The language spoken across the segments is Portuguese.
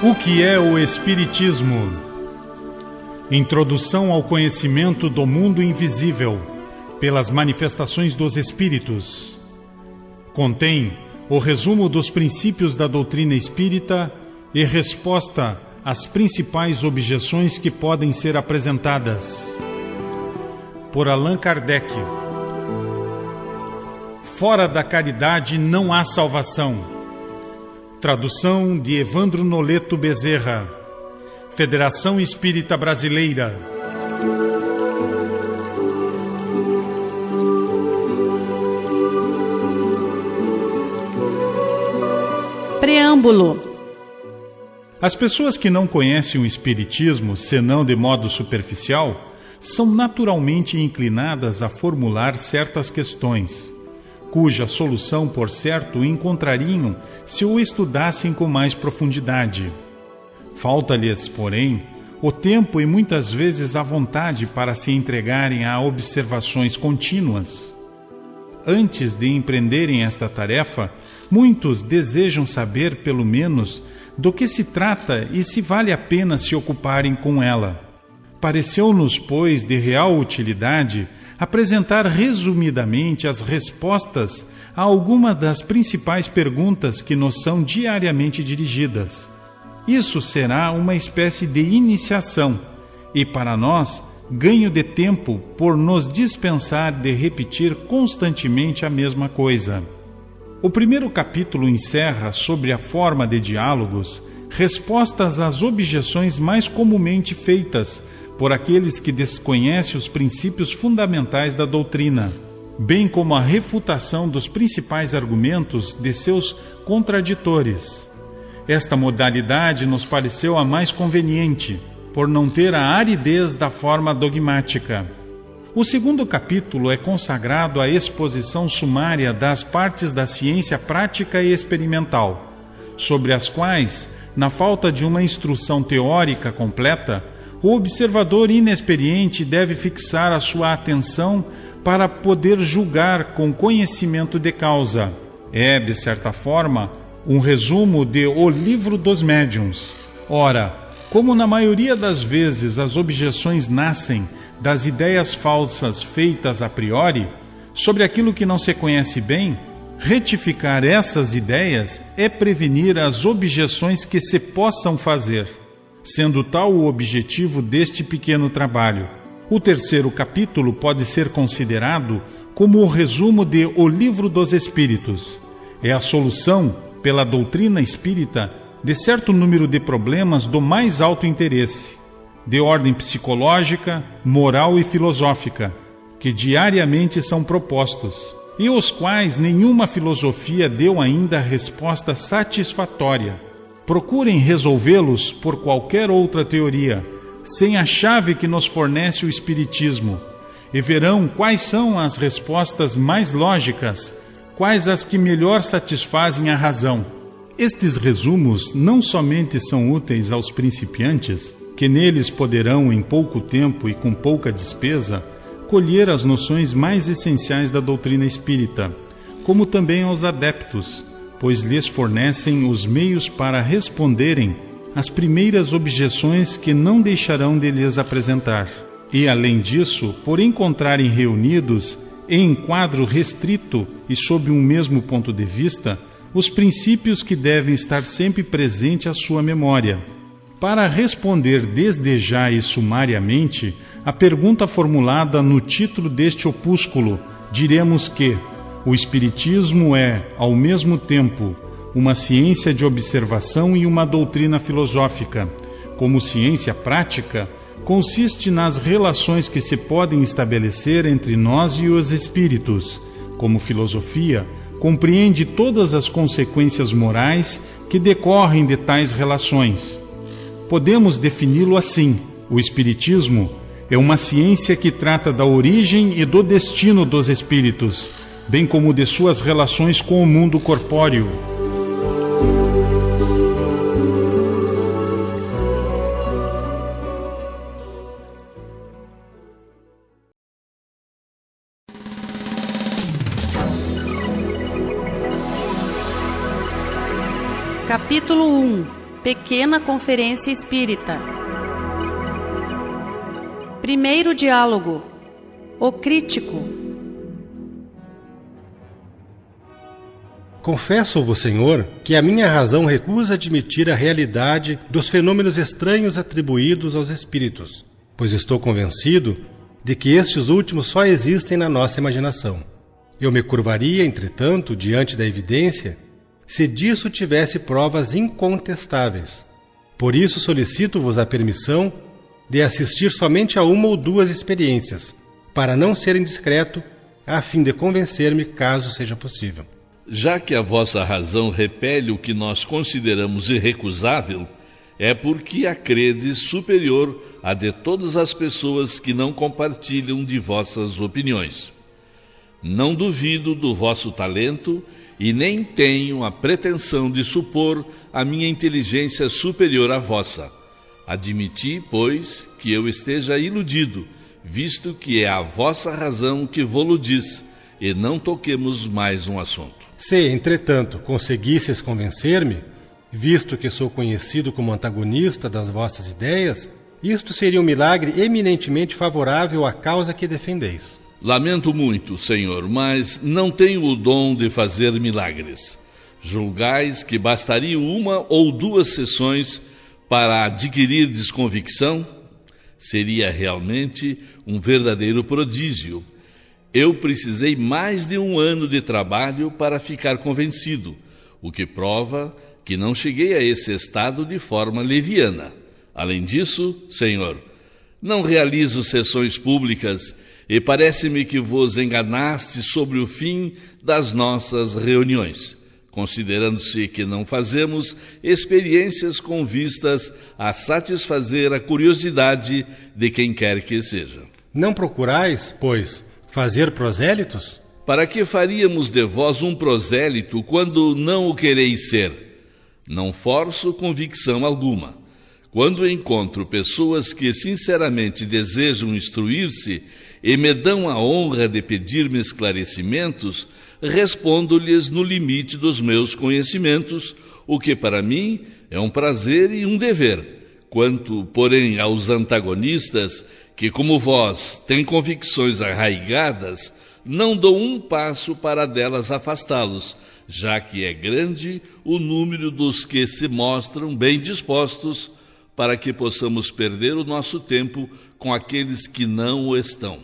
O que é o Espiritismo? Introdução ao conhecimento do mundo invisível pelas manifestações dos Espíritos. Contém o resumo dos princípios da doutrina espírita e resposta às principais objeções que podem ser apresentadas. Por Allan Kardec. Fora da caridade não há salvação. Tradução de Evandro Noleto Bezerra, Federação Espírita Brasileira. Preâmbulo. As pessoas que não conhecem o Espiritismo, senão de modo superficial, são naturalmente inclinadas a formular certas questões, cuja solução, por certo, encontrariam se o estudassem com mais profundidade. Falta-lhes, porém, o tempo e muitas vezes a vontade para se entregarem a observações contínuas. Antes de empreenderem esta tarefa, muitos desejam saber, pelo menos, do que se trata e se vale a pena se ocuparem com ela. Pareceu-nos, pois, de real utilidade apresentar resumidamente as respostas a alguma das principais perguntas que nos são diariamente dirigidas. Isso será uma espécie de iniciação e, para nós, ganho de tempo por nos dispensar de repetir constantemente a mesma coisa. O primeiro capítulo encerra, sobre a forma de diálogos, respostas às objeções mais comumente feitas por aqueles que desconhecem os princípios fundamentais da doutrina, bem como a refutação dos principais argumentos de seus contraditores. Esta modalidade nos pareceu a mais conveniente, por não ter a aridez da forma dogmática. O segundo capítulo é consagrado à exposição sumária das partes da ciência prática e experimental, sobre as quais, na falta de uma instrução teórica completa, o observador inexperiente deve fixar a sua atenção para poder julgar com conhecimento de causa. É, de certa forma, um resumo de O Livro dos Médiuns. Ora, como na maioria das vezes as objeções nascem das ideias falsas feitas a priori, sobre aquilo que não se conhece bem, retificar essas ideias é prevenir as objeções que se possam fazer, sendo tal o objetivo deste pequeno trabalho. O terceiro capítulo pode ser considerado como o resumo de O Livro dos Espíritos. É a solução, pela doutrina espírita, de certo número de problemas do mais alto interesse, de ordem psicológica, moral e filosófica, que diariamente são propostos, e os quais nenhuma filosofia deu ainda resposta satisfatória. Procurem resolvê-los por qualquer outra teoria, sem a chave que nos fornece o Espiritismo, e verão quais são as respostas mais lógicas, quais as que melhor satisfazem a razão. Estes resumos não somente são úteis aos principiantes, que neles poderão, em pouco tempo e com pouca despesa, colher as noções mais essenciais da doutrina espírita, como também aos adeptos, pois lhes fornecem os meios para responderem às primeiras objeções que não deixarão de lhes apresentar. E, além disso, por encontrarem reunidos, em quadro restrito e sob um mesmo ponto de vista, os princípios que devem estar sempre presentes à sua memória. Para responder desde já e sumariamente a pergunta formulada no título deste opúsculo, diremos que o Espiritismo é, ao mesmo tempo, uma ciência de observação e uma doutrina filosófica. Como ciência prática, consiste nas relações que se podem estabelecer entre nós e os espíritos. Como filosofia, compreende todas as consequências morais que decorrem de tais relações. Podemos defini-lo assim: o Espiritismo é uma ciência que trata da origem e do destino dos espíritos, bem como de suas relações com o mundo corpóreo. Capítulo 1. Pequena Conferência Espírita. Primeiro diálogo: O Crítico. Confesso-vos, Senhor, que a minha razão recusa admitir a realidade dos fenômenos estranhos atribuídos aos espíritos, pois estou convencido de que estes últimos só existem na nossa imaginação. Eu me curvaria, entretanto, diante da evidência, se disso tivesse provas incontestáveis. Por isso solicito-vos a permissão de assistir somente a uma ou duas experiências, para não ser indiscreto, a fim de convencer-me, caso seja possível. Já que a vossa razão repele o que nós consideramos irrecusável, é porque a credes superior à de todas as pessoas que não compartilham de vossas opiniões. Não duvido do vosso talento e nem tenho a pretensão de supor a minha inteligência superior à vossa. Admiti, pois, que eu esteja iludido, visto que é a vossa razão que vô-lo diz, e não toquemos mais um assunto. Se, entretanto, conseguisseis convencer-me, visto que sou conhecido como antagonista das vossas ideias, isto seria um milagre eminentemente favorável à causa que defendeis. Lamento muito, Senhor, mas não tenho o dom de fazer milagres. Julgais que bastaria uma ou duas sessões para adquirir desconvicção? Seria realmente um verdadeiro prodígio. Eu precisei mais de 1 ano de trabalho para ficar convencido, o que prova que não cheguei a esse estado de forma leviana. Além disso, Senhor, não realizo sessões públicas e parece-me que vos enganaste sobre o fim das nossas reuniões, considerando-se que não fazemos experiências com vistas a satisfazer a curiosidade de quem quer que seja. Não procurais, pois, fazer prosélitos? Para que faríamos de vós um prosélito quando não o quereis ser? Não forço convicção alguma. Quando encontro pessoas que sinceramente desejam instruir-se e me dão a honra de pedir-me esclarecimentos, respondo-lhes no limite dos meus conhecimentos, o que para mim é um prazer e um dever. Quanto, porém, aos antagonistas, que como vós têm convicções arraigadas, não dou um passo para delas afastá-los, já que é grande o número dos que se mostram bem dispostos para que possamos perder o nosso tempo com aqueles que não o estão.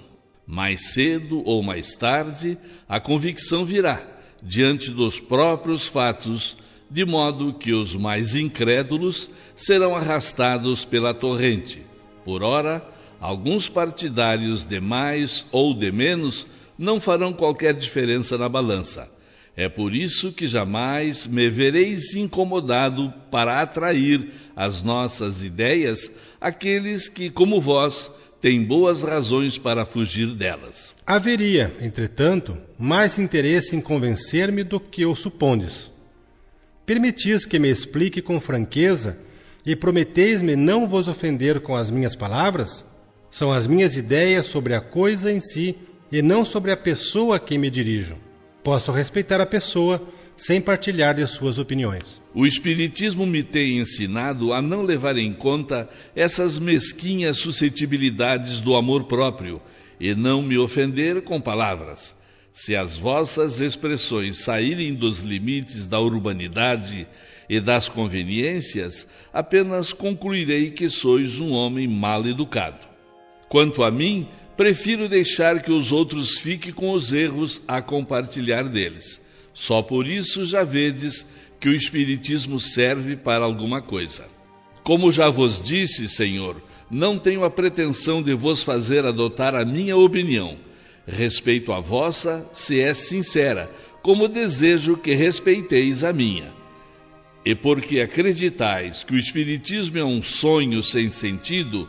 Mais cedo ou mais tarde, a convicção virá, diante dos próprios fatos, de modo que os mais incrédulos serão arrastados pela torrente. Por ora, alguns partidários de mais ou de menos não farão qualquer diferença na balança. É por isso que jamais me vereis incomodado para atrair às nossas ideias aqueles que, como vós, têm boas razões para fugir delas. Haveria, entretanto, mais interesse em convencer-me do que o supondes. Permitis que me explique com franqueza e prometeis-me não vos ofender com as minhas palavras? São as minhas ideias sobre a coisa em si e não sobre a pessoa a quem me dirijo. Posso respeitar a pessoa sem partilhar de suas opiniões. O Espiritismo me tem ensinado a não levar em conta essas mesquinhas suscetibilidades do amor próprio e não me ofender com palavras. Se as vossas expressões saírem dos limites da urbanidade e das conveniências, apenas concluirei que sois um homem mal educado. Quanto a mim, prefiro deixar que os outros fiquem com os erros a compartilhar deles. Só por isso já vedes que o Espiritismo serve para alguma coisa. Como já vos disse, Senhor, não tenho a pretensão de vos fazer adotar a minha opinião. Respeito a vossa, se é sincera, como desejo que respeiteis a minha. E porque acreditais que o Espiritismo é um sonho sem sentido,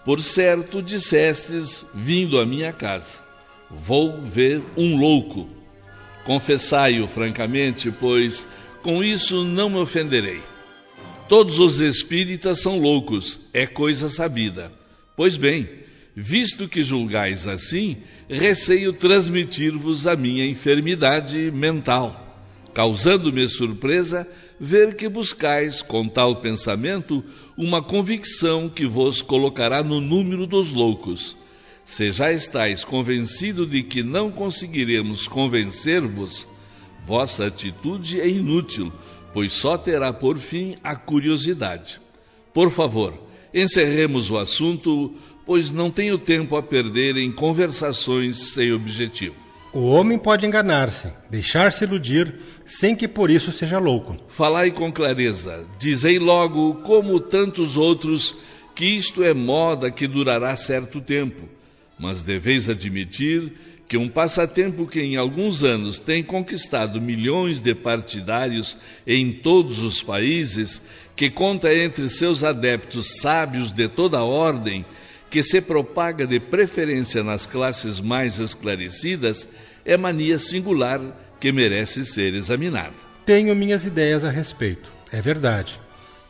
por certo dissestes, vindo à minha casa: vou ver um louco. Confessai-o francamente, pois com isso não me ofenderei. Todos os espíritas são loucos, é coisa sabida. Pois bem, visto que julgais assim, receio transmitir-vos a minha enfermidade mental. causando-me surpresa ver que buscais, com tal pensamento, uma convicção que vos colocará no número dos loucos. Se já estáis convencido de que não conseguiremos convencer-vos, vossa atitude é inútil, pois só terá por fim a curiosidade. Por favor, encerremos o assunto, pois não tenho tempo a perder em conversações sem objetivo. O homem pode enganar-se, deixar-se iludir, sem que por isso seja louco. Falai com clareza, dizei logo, como tantos outros, que isto é moda que durará certo tempo. Mas deveis admitir que um passatempo que em alguns anos tem conquistado milhões de partidários em todos os países, que conta entre seus adeptos sábios de toda a ordem, que se propaga de preferência nas classes mais esclarecidas, é mania singular que merece ser examinada. Tenho minhas ideias a respeito, é verdade,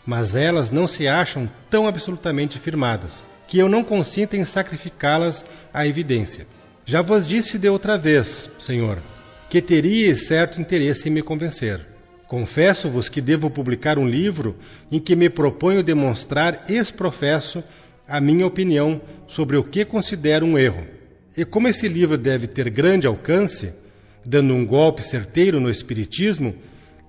mas elas não se acham tão absolutamente firmadas, que eu não consinto em sacrificá-las à evidência. Já vos disse de outra vez, Senhor, que teríeis certo interesse em me convencer. Confesso-vos que devo publicar um livro em que me proponho demonstrar ex-professo a minha opinião sobre o que considero um erro. E como esse livro deve ter grande alcance, dando um golpe certeiro no Espiritismo,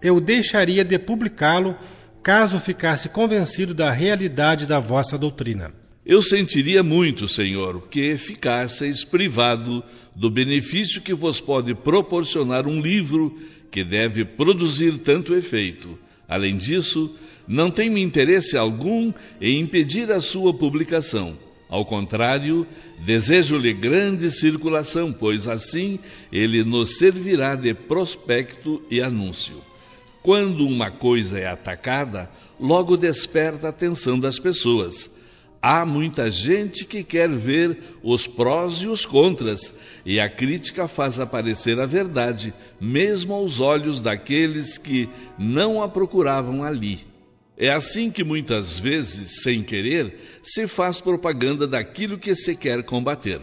eu deixaria de publicá-lo caso ficasse convencido da realidade da vossa doutrina. Eu sentiria muito, Senhor, que ficasseis privado do benefício que vos pode proporcionar um livro que deve produzir tanto efeito. Além disso, não tenho interesse algum em impedir a sua publicação. Ao contrário, desejo-lhe grande circulação, pois assim ele nos servirá de prospecto e anúncio. Quando uma coisa é atacada, logo desperta a atenção das pessoas. Há muita gente que quer ver os prós e os contras, e a crítica faz aparecer a verdade, mesmo aos olhos daqueles que não a procuravam ali. É assim que muitas vezes, sem querer, se faz propaganda daquilo que se quer combater.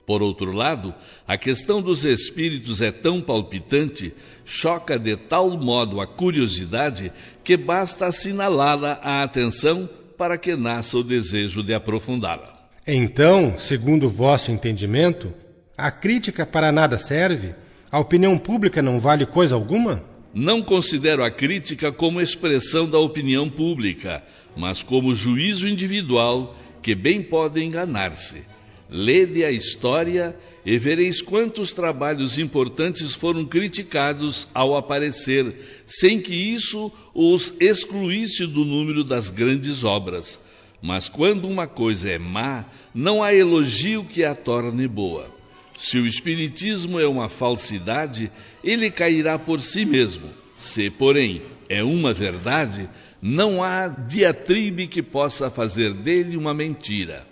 Por outro lado, a questão dos espíritos é tão palpitante, choca de tal modo a curiosidade, que basta assinalá-la à atenção para que nasça o desejo de aprofundá-la. Então, segundo o vosso entendimento, a crítica para nada serve? A opinião pública não vale coisa alguma? Não considero a crítica como expressão da opinião pública, mas como juízo individual que bem pode enganar-se. Lede a história e vereis quantos trabalhos importantes foram criticados ao aparecer, sem que isso os excluísse do número das grandes obras. Mas quando uma coisa é má, não há elogio que a torne boa. Se o Espiritismo é uma falsidade, ele cairá por si mesmo. Se, porém, é uma verdade, não há diatribe que possa fazer dele uma mentira.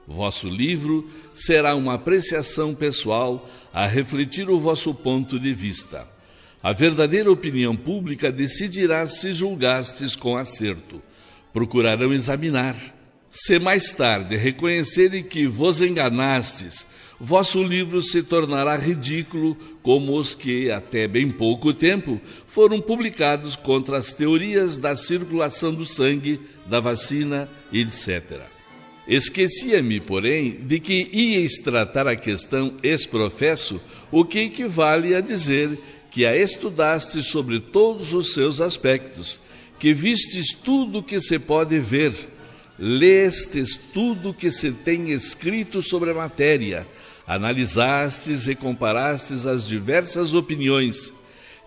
Vosso livro será uma apreciação pessoal a refletir o vosso ponto de vista. A verdadeira opinião pública decidirá se julgastes com acerto. Procurarão examinar. Se mais tarde reconhecerem que vos enganastes, vosso livro se tornará ridículo como os que, até bem pouco tempo, foram publicados contra as teorias da circulação do sangue, da vacina, etc. Esquecia-me, porém, de que íeis tratar a questão ex-professo, o que equivale a dizer que a estudastes sobre todos os seus aspectos, que vistes tudo o que se pode ver, lestes tudo o que se tem escrito sobre a matéria, analisastes e comparastes as diversas opiniões,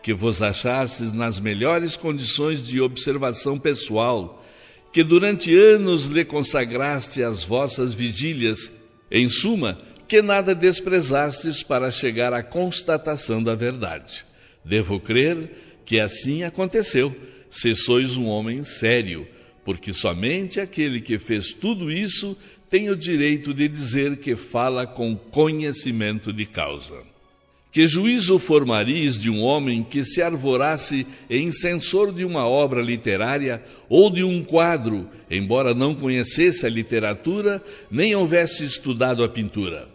que vos achastes nas melhores condições de observação pessoal, que durante anos lhe consagraste as vossas vigílias, em suma, que nada desprezastes para chegar à constatação da verdade. Devo crer que assim aconteceu, se sois um homem sério, porque somente aquele que fez tudo isso tem o direito de dizer que fala com conhecimento de causa. Que juízo formaríeis de um homem que se arvorasse em censor de uma obra literária ou de um quadro, embora não conhecesse a literatura, nem houvesse estudado a pintura?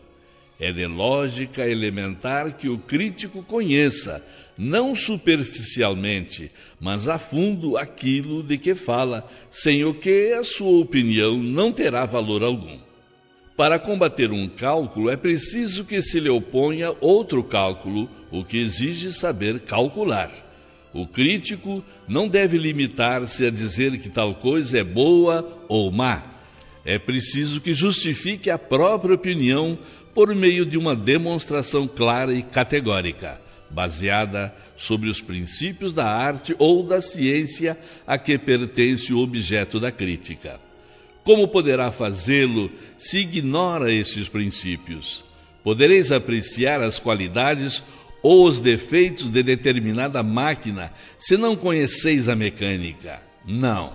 É de lógica elementar que o crítico conheça, não superficialmente, mas a fundo aquilo de que fala, sem o que a sua opinião não terá valor algum. Para combater um cálculo, é preciso que se lhe oponha outro cálculo, o que exige saber calcular. O crítico não deve limitar-se a dizer que tal coisa é boa ou má. É preciso que justifique a própria opinião por meio de uma demonstração clara e categórica, baseada sobre os princípios da arte ou da ciência a que pertence o objeto da crítica. Como poderá fazê-lo se ignora esses princípios? Podereis apreciar as qualidades ou os defeitos de determinada máquina se não conheceis a mecânica? Não.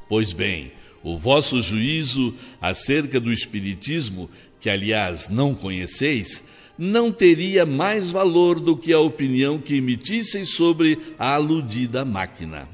Pois bem, o vosso juízo acerca do espiritismo, que aliás não conheceis, não teria mais valor do que a opinião que emitisseis sobre a aludida máquina.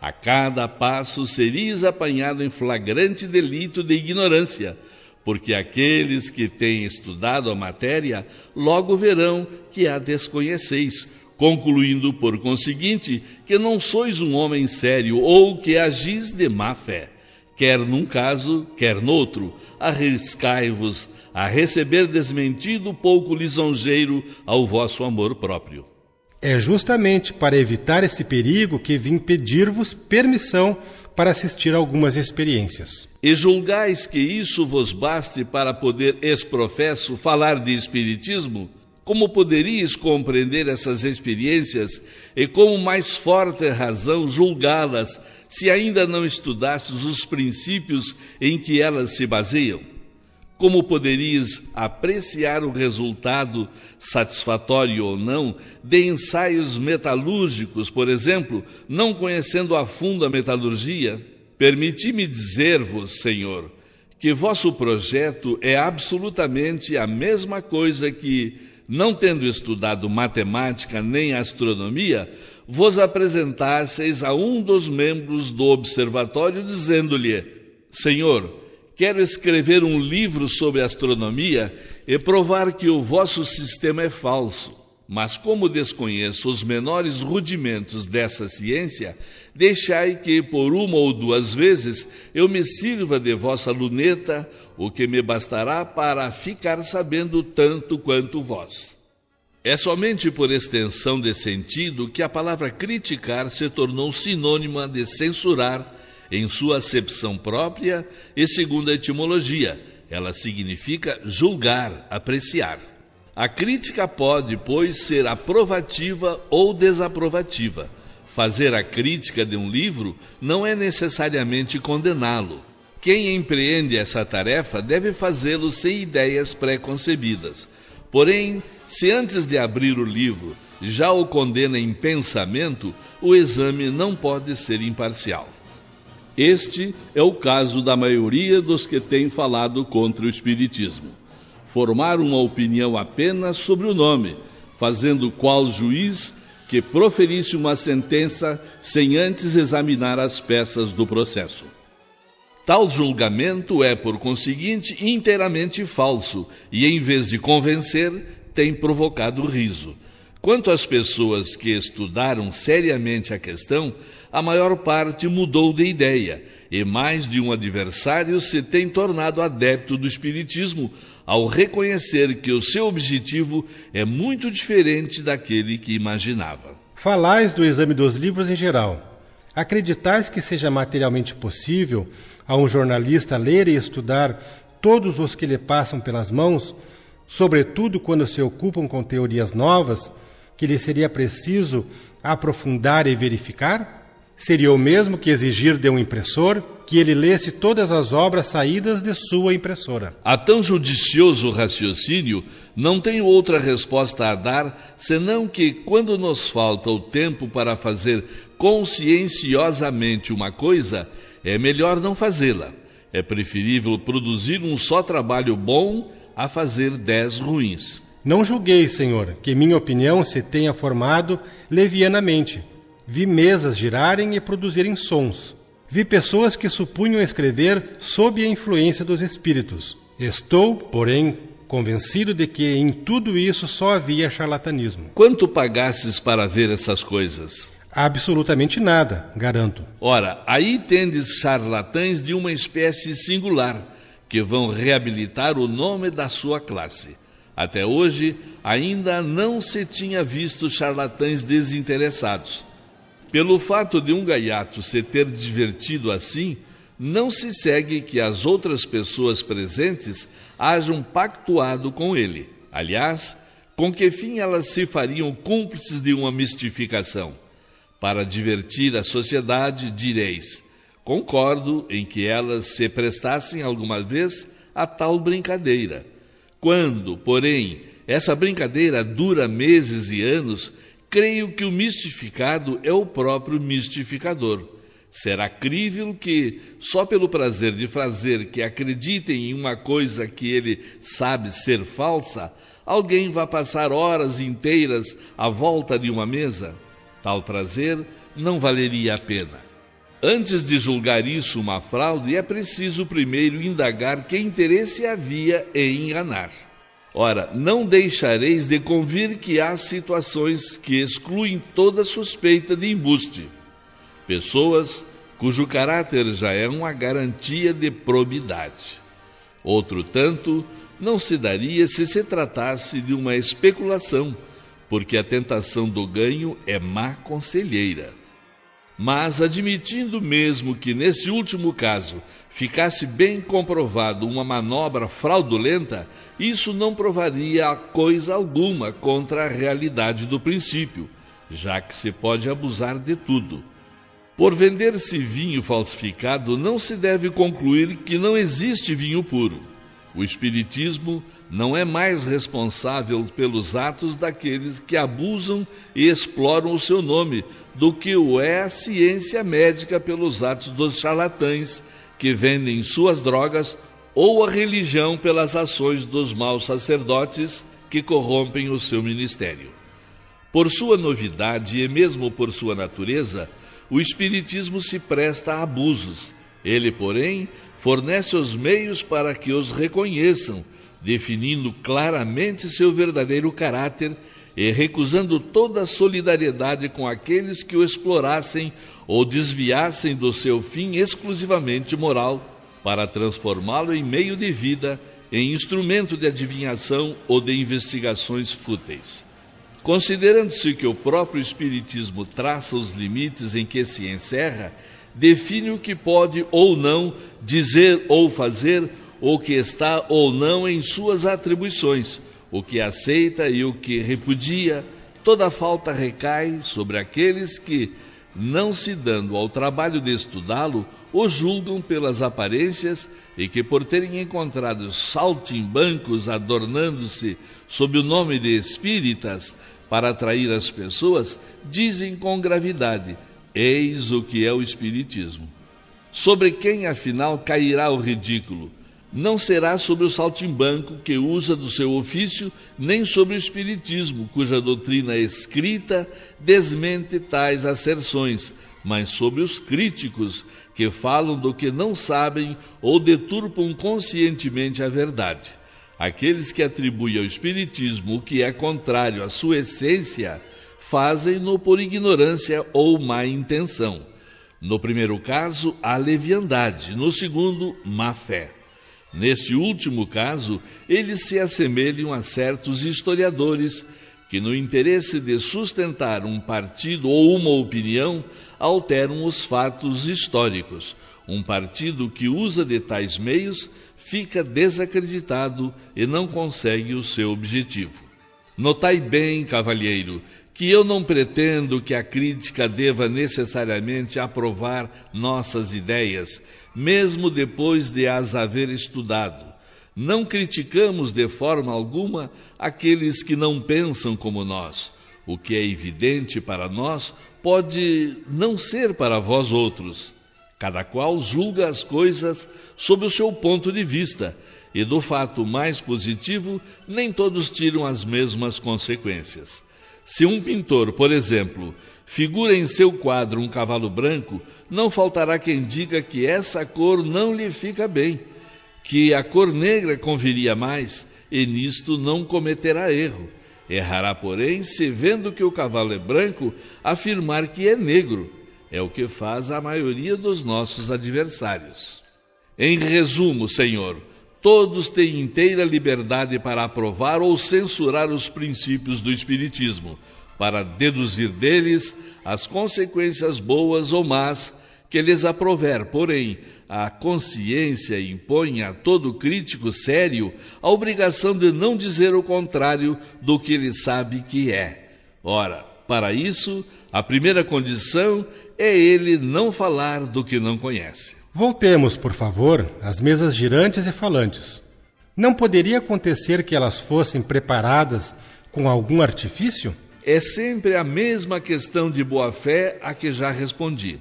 A cada passo seríeis apanhado em flagrante delito de ignorância, porque aqueles que têm estudado a matéria logo verão que a desconheceis, concluindo por conseguinte que não sois um homem sério ou que agis de má fé. Quer num caso, quer noutro, arriscai-vos a receber desmentido pouco lisonjeiro ao vosso amor próprio. É justamente para evitar esse perigo que vim pedir-vos permissão para assistir a algumas experiências. E julgais que isso vos baste para poder exprofesso falar de espiritismo? Como poderíeis compreender essas experiências e com mais forte razão julgá-las se ainda não estudastes os princípios em que elas se baseiam? Como poderíeis apreciar o resultado, satisfatório ou não, de ensaios metalúrgicos, por exemplo, não conhecendo a fundo a metalurgia? Permiti-me dizer-vos, Senhor, que vosso projeto é absolutamente a mesma coisa que, não tendo estudado matemática nem astronomia, vos apresentasseis a um dos membros do observatório dizendo-lhe: Senhor, quero escrever um livro sobre astronomia e provar que o vosso sistema é falso. Mas como desconheço os menores rudimentos dessa ciência, deixai que por uma ou duas vezes eu me sirva de vossa luneta, o que me bastará para ficar sabendo tanto quanto vós. É somente por extensão de sentido que a palavra criticar se tornou sinônima de censurar, em sua acepção própria e segundo a etimologia. Ela significa julgar, apreciar. A crítica pode, pois, ser aprovativa ou desaprovativa. Fazer a crítica de um livro não é necessariamente condená-lo. Quem empreende essa tarefa deve fazê-lo sem ideias pré-concebidas. Porém, se antes de abrir o livro já o condena em pensamento, o exame não pode ser imparcial. Este é o caso da maioria dos que têm falado contra o espiritismo. Formaram uma opinião apenas sobre o nome, fazendo qual juiz que proferisse uma sentença sem antes examinar as peças do processo. Tal julgamento é, por conseguinte, inteiramente falso e, em vez de convencer, tem provocado riso. Quanto às pessoas que estudaram seriamente a questão, a maior parte mudou de ideia, e mais de um adversário se tem tornado adepto do espiritismo ao reconhecer que o seu objetivo é muito diferente daquele que imaginava. Falais do exame dos livros em geral. Acreditais que seja materialmente possível a um jornalista ler e estudar todos os que lhe passam pelas mãos, sobretudo quando se ocupam com teorias novas, que lhe seria preciso aprofundar e verificar? Seria o mesmo que exigir de um impressor que ele lesse todas as obras saídas de sua impressora. A tão judicioso raciocínio, não tenho outra resposta a dar, senão que, quando nos falta o tempo para fazer conscienciosamente uma coisa, é melhor não fazê-la. É preferível produzir um só trabalho bom a fazer 10 ruins. Não julguei, Senhor, que minha opinião se tenha formado levianamente. Vi mesas girarem e produzirem sons. Vi pessoas que supunham escrever sob a influência dos espíritos. Estou, porém, convencido de que em tudo isso só havia charlatanismo. Quanto pagasses para ver essas coisas? Absolutamente nada, garanto. Ora, aí tendes charlatães de uma espécie singular, que vão reabilitar o nome da sua classe. Até hoje, ainda não se tinha visto charlatães desinteressados. Pelo fato de um gaiato se ter divertido assim, não se segue que as outras pessoas presentes hajam pactuado com ele. Aliás, com que fim elas se fariam cúmplices de uma mistificação? Para divertir a sociedade, direis: concordo em que elas se prestassem alguma vez a tal brincadeira. Quando, porém, essa brincadeira dura meses e anos, creio que o mistificado é o próprio mistificador. Será crível que, só pelo prazer de fazer que acreditem em uma coisa que ele sabe ser falsa, alguém vá passar horas inteiras à volta de uma mesa? Tal prazer não valeria a pena. Antes de julgar isso uma fraude, é preciso primeiro indagar que interesse havia em enganar. Ora, não deixareis de convir que há situações que excluem toda suspeita de embuste. Pessoas cujo caráter já é uma garantia de probidade. Outro tanto não se daria se se tratasse de uma especulação, porque a tentação do ganho é má conselheira. Mas, admitindo mesmo que nesse último caso ficasse bem comprovado uma manobra fraudulenta, isso não provaria coisa alguma contra a realidade do princípio, já que se pode abusar de tudo. Por vender-se vinho falsificado, não se deve concluir que não existe vinho puro. O Espiritismo não é mais responsável pelos atos daqueles que abusam e exploram o seu nome do que o é a ciência médica pelos atos dos charlatães que vendem suas drogas ou a religião pelas ações dos maus sacerdotes que corrompem o seu ministério. Por sua novidade e mesmo por sua natureza, o Espiritismo se presta a abusos. Ele, porém, fornece os meios para que os reconheçam, definindo claramente seu verdadeiro caráter e recusando toda solidariedade com aqueles que o explorassem ou desviassem do seu fim exclusivamente moral, para transformá-lo em meio de vida, em instrumento de adivinhação ou de investigações fúteis. Considerando-se que o próprio Espiritismo traça os limites em que se encerra, define o que pode ou não dizer ou fazer, o que está ou não em suas atribuições, o que aceita e o que repudia. Toda falta recai sobre aqueles que, não se dando ao trabalho de estudá-lo, o julgam pelas aparências e que, por terem encontrado saltimbancos adornando-se sob o nome de espíritas para atrair as pessoas, dizem com gravidade: eis o que é o Espiritismo. Sobre quem, afinal, cairá o ridículo? Não será sobre o saltimbanco que usa do seu ofício, nem sobre o Espiritismo, cuja doutrina escrita desmente tais asserções, mas sobre os críticos, que falam do que não sabem ou deturpam conscientemente a verdade. Aqueles que atribuem ao Espiritismo o que é contrário à sua essência, fazem-no por ignorância ou má intenção. No primeiro caso, há leviandade, no segundo, má fé. Neste último caso, eles se assemelham a certos historiadores que, no interesse de sustentar um partido ou uma opinião, alteram os fatos históricos. Um partido que usa de tais meios fica desacreditado e não consegue o seu objetivo. Notai bem, cavalheiro, que eu não pretendo que a crítica deva necessariamente aprovar nossas ideias, mesmo depois de as haver estudado. Não criticamos de forma alguma aqueles que não pensam como nós. O que é evidente para nós pode não ser para vós outros. Cada qual julga as coisas sob o seu ponto de vista, e do fato mais positivo, nem todos tiram as mesmas consequências. Se um pintor, por exemplo, figura em seu quadro um cavalo branco, não faltará quem diga que essa cor não lhe fica bem, que a cor negra conviria mais, e nisto não cometerá erro. Errará, porém, se vendo que o cavalo é branco, afirmar que é negro. É o que faz a maioria dos nossos adversários. Em resumo, Senhor, todos têm inteira liberdade para aprovar ou censurar os princípios do Espiritismo, para deduzir deles as consequências boas ou más que lhes aprover. Porém, a consciência impõe a todo crítico sério a obrigação de não dizer o contrário do que ele sabe que é. Ora, para isso, a primeira condição é ele não falar do que não conhece. Voltemos, por favor, às mesas girantes e falantes. Não poderia acontecer que elas fossem preparadas com algum artifício? É sempre a mesma questão de boa-fé a que já respondi.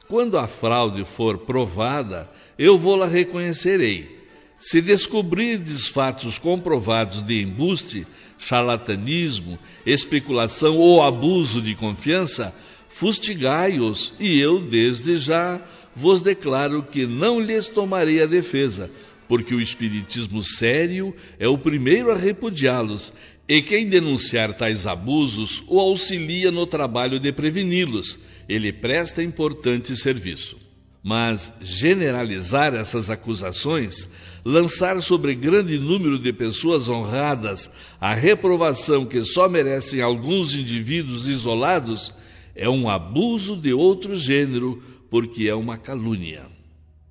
Quando a fraude for provada, eu vou-la reconhecerei. Se descobrirdes fatos comprovados de embuste, charlatanismo, especulação ou abuso de confiança, fustigai-os, e eu, desde já, vos declaro que não lhes tomarei a defesa, porque o espiritismo sério é o primeiro a repudiá-los, e quem denunciar tais abusos o auxilia no trabalho de preveni-los. Ele presta importante serviço. Mas generalizar essas acusações, lançar sobre grande número de pessoas honradas a reprovação que só merecem alguns indivíduos isolados, é um abuso de outro gênero, porque é uma calúnia.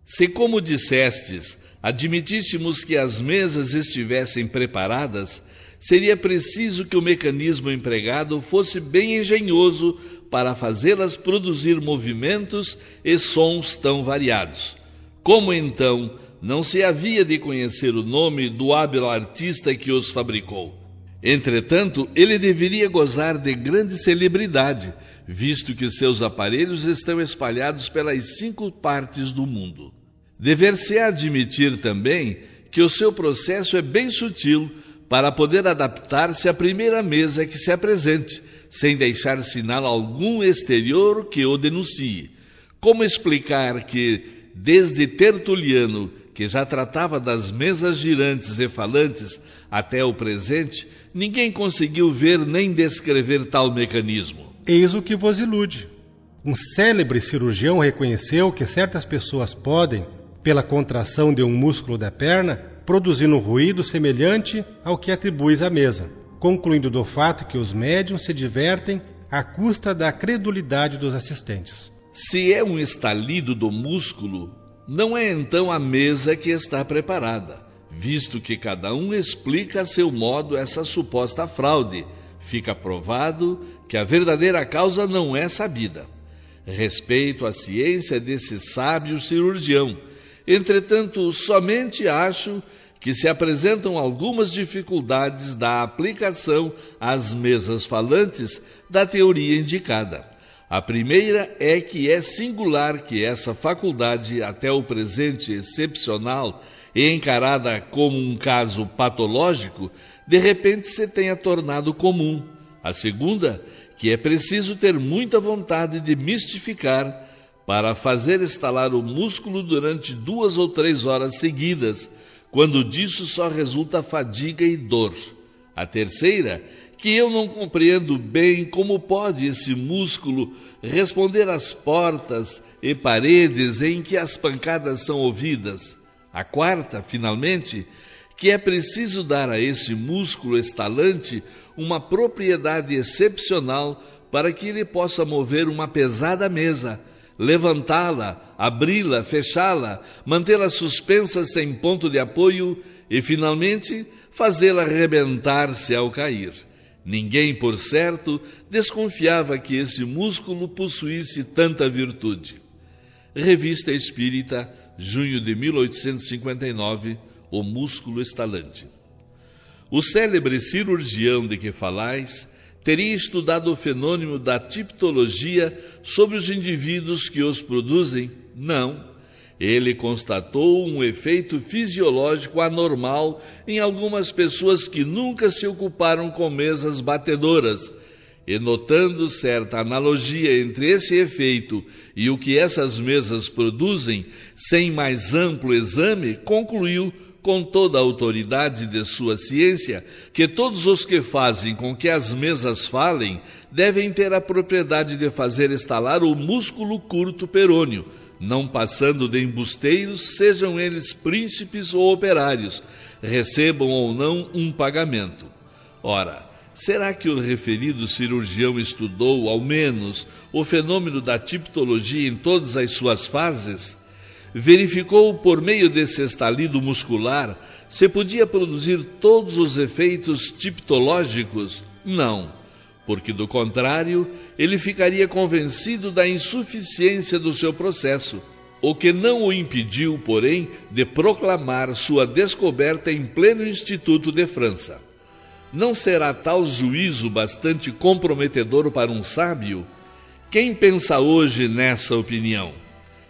Se, como dissestes, admitíssemos que as mesas estivessem preparadas, seria preciso que o mecanismo empregado fosse bem engenhoso para fazê-las produzir movimentos e sons tão variados. Como então não se havia de conhecer o nome do hábil artista que os fabricou? Entretanto, ele deveria gozar de grande celebridade, visto que seus aparelhos estão espalhados pelas 5 partes do mundo. Dever-se-á admitir também que o seu processo é bem sutil para poder adaptar-se à primeira mesa que se apresente, sem deixar sinal algum exterior que o denuncie. Como explicar que, desde Tertuliano, que já tratava das mesas girantes e falantes, até o presente, ninguém conseguiu ver nem descrever tal mecanismo? Eis o que vos ilude. Um célebre cirurgião reconheceu que certas pessoas podem, pela contração de um músculo da perna, produzir um ruído semelhante ao que atribuis à mesa, concluindo do fato que os médiuns se divertem à custa da credulidade dos assistentes. Se é um estalido do músculo, não é então a mesa que está preparada, visto que cada um explica a seu modo essa suposta fraude. Fica provado que a verdadeira causa não é sabida. Respeito a ciência desse sábio cirurgião. Entretanto, somente acho que se apresentam algumas dificuldades da aplicação às mesas falantes da teoria indicada. A primeira é que é singular que essa faculdade, até o presente excepcional e encarada como um caso patológico, de repente se tenha tornado comum. A segunda, que é preciso ter muita vontade de mistificar para fazer estalar o músculo durante 2 ou 3 horas seguidas, quando disso só resulta fadiga e dor. A terceira, que eu não compreendo bem como pode esse músculo responder às portas e paredes em que as pancadas são ouvidas. A quarta, finalmente, que é preciso dar a esse músculo estalante uma propriedade excepcional para que ele possa mover uma pesada mesa, levantá-la, abri-la, fechá-la, mantê-la suspensa sem ponto de apoio e, finalmente, fazê-la arrebentar-se ao cair. Ninguém, por certo, desconfiava que esse músculo possuísse tanta virtude. Revista Espírita, junho de 1859, O Músculo Estalante. O célebre cirurgião de que falais teria estudado o fenômeno da tipologia sobre os indivíduos que os produzem? Não. Ele constatou um efeito fisiológico anormal em algumas pessoas que nunca se ocuparam com mesas batedoras, e notando certa analogia entre esse efeito e o que essas mesas produzem, sem mais amplo exame, concluiu, com toda a autoridade de sua ciência, que todos os que fazem com que as mesas falem devem ter a propriedade de fazer estalar o músculo curto perôneo, não passando de embusteiros, sejam eles príncipes ou operários, recebam ou não um pagamento. Ora, será que o referido cirurgião estudou, ao menos, o fenômeno da tiptologia em todas as suas fases? Verificou, por meio desse estalido muscular, se podia produzir todos os efeitos tiptológicos? Não, porque, do contrário, ele ficaria convencido da insuficiência do seu processo, o que não o impediu, porém, de proclamar sua descoberta em pleno Instituto de França. Não será tal juízo bastante comprometedor para um sábio? Quem pensa hoje nessa opinião?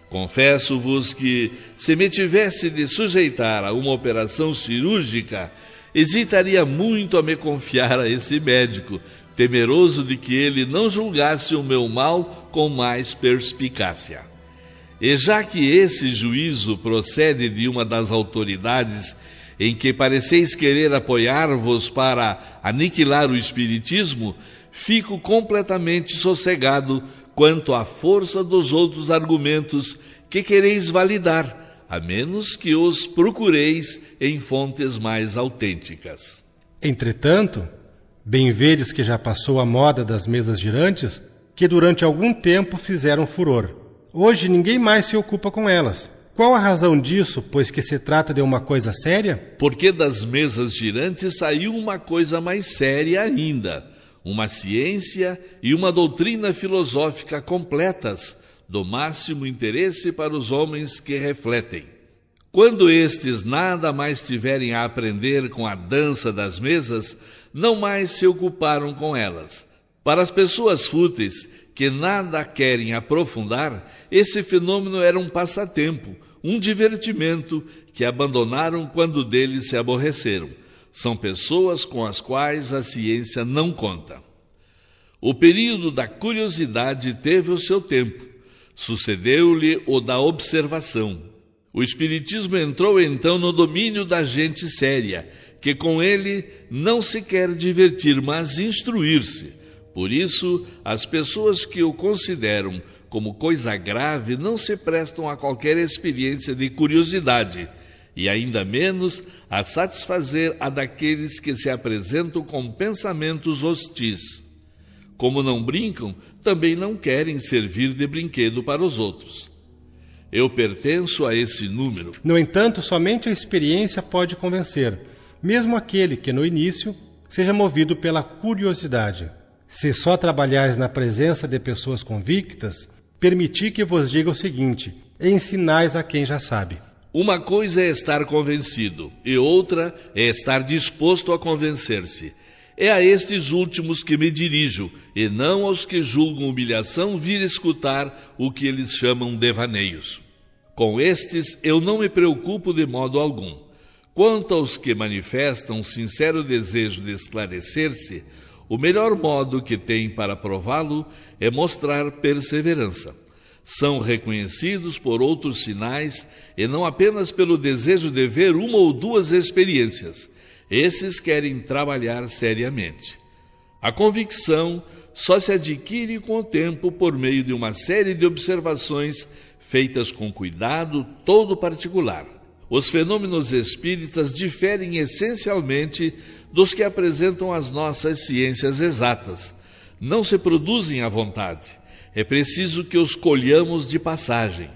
Confesso-vos que, se me tivesse de sujeitar a uma operação cirúrgica, hesitaria muito a me confiar a esse médico, temeroso de que ele não julgasse o meu mal com mais perspicácia. E já que esse juízo procede de uma das autoridades em que pareceis querer apoiar-vos para aniquilar o espiritismo, fico completamente sossegado quanto à força dos outros argumentos que quereis validar, a menos que os procureis em fontes mais autênticas. Entretanto, bem vedes que já passou a moda das mesas girantes, que durante algum tempo fizeram furor. Hoje ninguém mais se ocupa com elas. Qual a razão disso, pois que se trata de uma coisa séria? Porque das mesas girantes saiu uma coisa mais séria ainda, uma ciência e uma doutrina filosófica completas, do máximo interesse para os homens que refletem. Quando estes nada mais tiverem a aprender com a dança das mesas, não mais se ocuparam com elas. Para as pessoas fúteis, que nada querem aprofundar, esse fenômeno era um passatempo, um divertimento que abandonaram quando deles se aborreceram. São pessoas com as quais a ciência não conta. O período da curiosidade teve o seu tempo. Sucedeu-lhe o da observação. O espiritismo entrou então no domínio da gente séria, que com ele não se quer divertir, mas instruir-se. Por isso, as pessoas que o consideram como coisa grave não se prestam a qualquer experiência de curiosidade, e ainda menos a satisfazer a daqueles que se apresentam com pensamentos hostis. Como não brincam, também não querem servir de brinquedo para os outros. Eu pertenço a esse número. No entanto, somente a experiência pode convencer, mesmo aquele que, no início, seja movido pela curiosidade. Se só trabalhais na presença de pessoas convictas, permiti que vos diga o seguinte: ensinais a quem já sabe. Uma coisa é estar convencido, e outra é estar disposto a convencer-se. É a estes últimos que me dirijo, e não aos que julgam humilhação vir escutar o que eles chamam devaneios. Com estes eu não me preocupo de modo algum. Quanto aos que manifestam um sincero desejo de esclarecer-se, o melhor modo que têm para prová-lo é mostrar perseverança. São reconhecidos por outros sinais e não apenas pelo desejo de ver uma ou duas experiências. Esses querem trabalhar seriamente. A convicção só se adquire com o tempo por meio de uma série de observações feitas com cuidado todo particular. Os fenômenos espíritas diferem essencialmente dos que apresentam as nossas ciências exatas. Não se produzem à vontade. É preciso que os colhamos de passagem.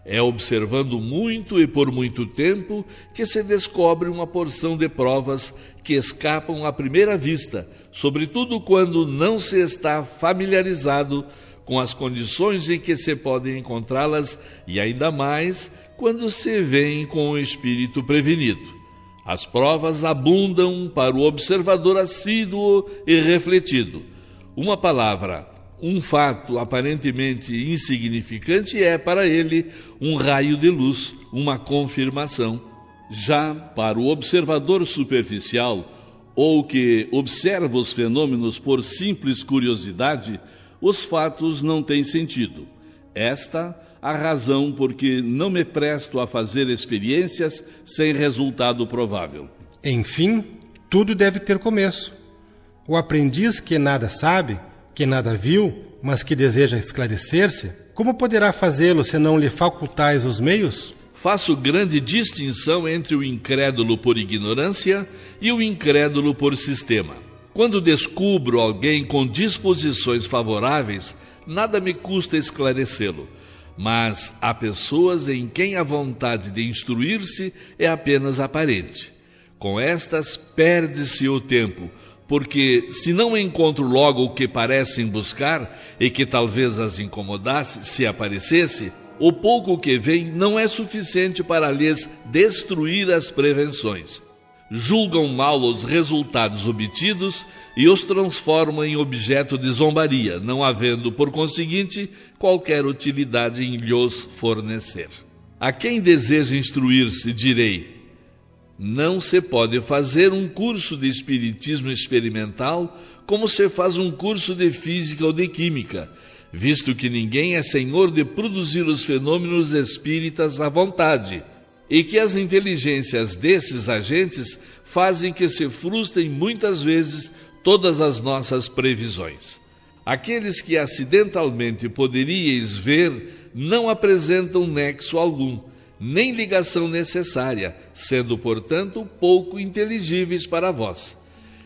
É observando muito e por muito tempo que se descobre uma porção de provas que escapam à primeira vista, sobretudo quando não se está familiarizado com as condições em que se podem encontrá-las e ainda mais quando se vem com o espírito prevenido. As provas abundam para o observador assíduo e refletido. Uma palavra, um fato aparentemente insignificante é para ele um raio de luz, uma confirmação. Já para o observador superficial, ou que observa os fenômenos por simples curiosidade, os fatos não têm sentido. Esta a razão por que não me presto a fazer experiências sem resultado provável. Enfim, tudo deve ter começo. O aprendiz que nada sabe, que nada viu, mas que deseja esclarecer-se, como poderá fazê-lo se não lhe facultais os meios? Faço grande distinção entre o incrédulo por ignorância e o incrédulo por sistema. Quando descubro alguém com disposições favoráveis, nada me custa esclarecê-lo. Mas há pessoas em quem a vontade de instruir-se é apenas aparente. Com estas perde-se o tempo, porque se não encontro logo o que parecem buscar e que talvez as incomodasse se aparecesse, o pouco que vem não é suficiente para lhes destruir as prevenções. Julgam mal os resultados obtidos e os transformam em objeto de zombaria, não havendo, por conseguinte, qualquer utilidade em lhos fornecer. A quem deseja instruir-se, direi: não se pode fazer um curso de espiritismo experimental como se faz um curso de física ou de química, visto que ninguém é senhor de produzir os fenômenos espíritas à vontade, e que as inteligências desses agentes fazem que se frustrem muitas vezes todas as nossas previsões. Aqueles que acidentalmente poderíeis ver não apresentam nexo algum, nem ligação necessária, sendo, portanto, pouco inteligíveis para vós.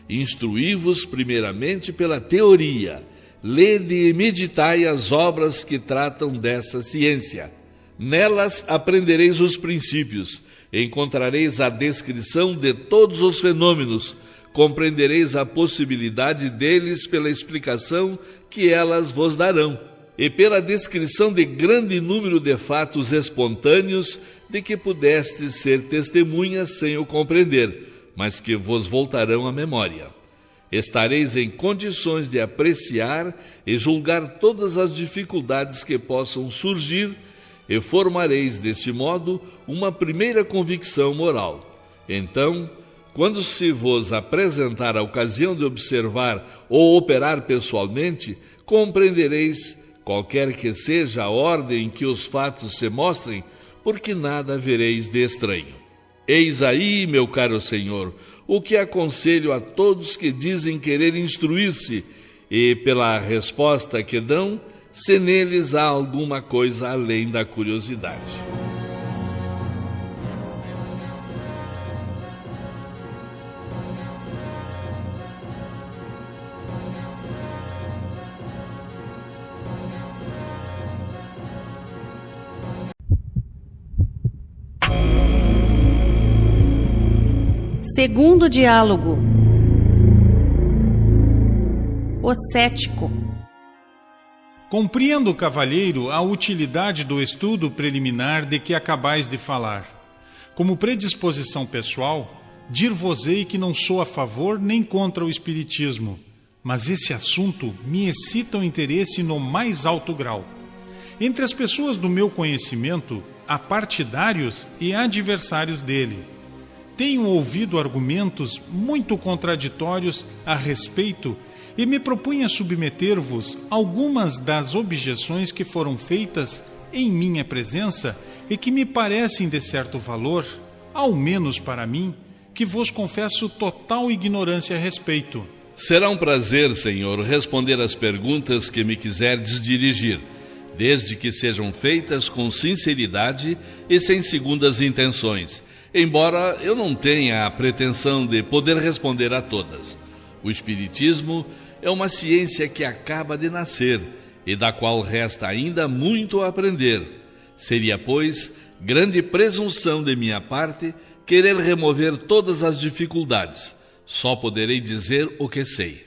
Instruí-vos primeiramente pela teoria, lede e meditai as obras que tratam dessa ciência. Nelas aprendereis os princípios, encontrareis a descrição de todos os fenômenos, compreendereis a possibilidade deles pela explicação que elas vos darão, e pela descrição de grande número de fatos espontâneos de que pudestes ser testemunhas sem o compreender, mas que vos voltarão à memória. Estareis em condições de apreciar e julgar todas as dificuldades que possam surgir e formareis, deste modo, uma primeira convicção moral. Então, quando se vos apresentar a ocasião de observar ou operar pessoalmente, compreendereis, qualquer que seja a ordem em que os fatos se mostrem, porque nada vereis de estranho. Eis aí, meu caro senhor, o que aconselho a todos que dizem querer instruir-se, e pela resposta que dão, se neles há alguma coisa além da curiosidade. Segundo diálogo. O cético. Compreendo, cavalheiro, a utilidade do estudo preliminar de que acabais de falar. Como predisposição pessoal, dir-vos-ei que não sou a favor nem contra o espiritismo, mas esse assunto me excita o interesse no mais alto grau. Entre as pessoas do meu conhecimento, há partidários e adversários dele. Tenho ouvido argumentos muito contraditórios a respeito e me propunha submeter-vos algumas das objeções que foram feitas em minha presença e que me parecem de certo valor, ao menos para mim, que vos confesso total ignorância a respeito. Será um prazer, senhor, responder às perguntas que me quiserdes dirigir, desde que sejam feitas com sinceridade e sem segundas intenções, embora eu não tenha a pretensão de poder responder a todas. O Espiritismo é uma ciência que acaba de nascer e da qual resta ainda muito a aprender. Seria, pois, grande presunção de minha parte querer remover todas as dificuldades. Só poderei dizer o que sei.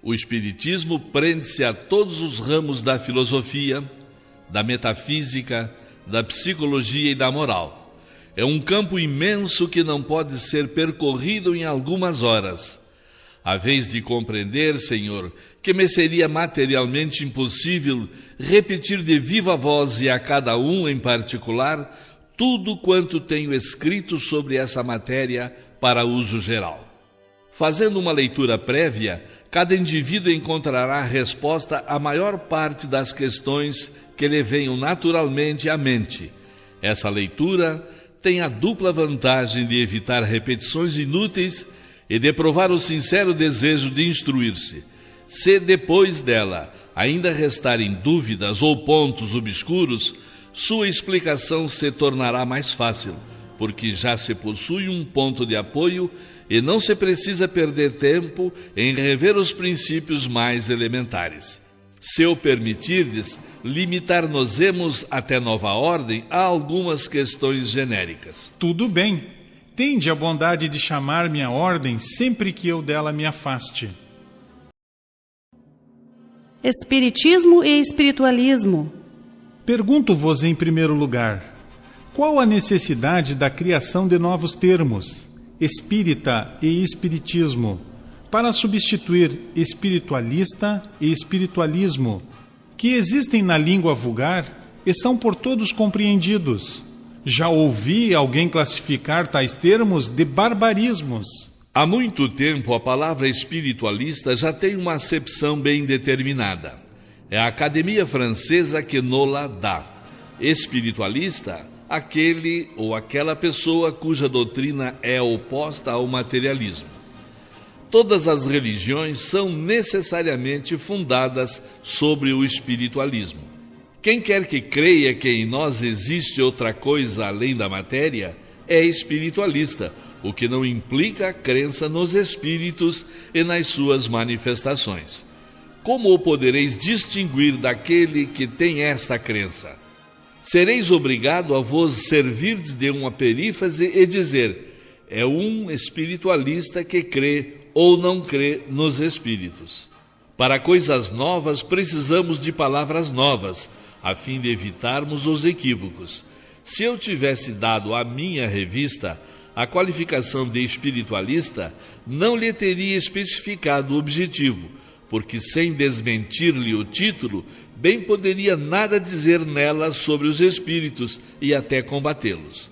O Espiritismo prende-se a todos os ramos da filosofia, da metafísica, da psicologia e da moral. É um campo imenso que não pode ser percorrido em algumas horas. A vez de compreender, Senhor, que me seria materialmente impossível repetir de viva voz e a cada um em particular tudo quanto tenho escrito sobre essa matéria para uso geral. Fazendo uma leitura prévia, cada indivíduo encontrará resposta à maior parte das questões que lhe venham naturalmente à mente. Essa leitura tem a dupla vantagem de evitar repetições inúteis e de provar o sincero desejo de instruir-se. Se depois dela ainda restarem dúvidas ou pontos obscuros, sua explicação se tornará mais fácil, porque já se possui um ponto de apoio e não se precisa perder tempo em rever os princípios mais elementares. Se o permitirdes, limitar-nos-emos até nova ordem a algumas questões genéricas. Tudo bem. Tende a bondade de chamar-me à ordem sempre que eu dela me afaste. Espiritismo e espiritualismo. Pergunto-vos em primeiro lugar, qual a necessidade da criação de novos termos, espírita e espiritismo, para substituir espiritualista e espiritualismo, que existem na língua vulgar e são por todos compreendidos? Já ouvi alguém classificar tais termos de barbarismos. Há muito tempo a palavra espiritualista já tem uma acepção bem determinada. É a Academia Francesa que nola dá. Espiritualista, aquele ou aquela pessoa cuja doutrina é oposta ao materialismo. Todas as religiões são necessariamente fundadas sobre o espiritualismo. Quem quer que creia que em nós existe outra coisa além da matéria, é espiritualista, o que não implica a crença nos espíritos e nas suas manifestações. Como o podereis distinguir daquele que tem esta crença? Sereis obrigado a vos servirdes de uma perífrase e dizer: é um espiritualista que crê ou não crê nos espíritos. Para coisas novas precisamos de palavras novas, a fim de evitarmos os equívocos. Se eu tivesse dado à minha revista a qualificação de espiritualista, não lhe teria especificado o objetivo, porque sem desmentir-lhe o título, bem poderia nada dizer nela sobre os espíritos e até combatê-los.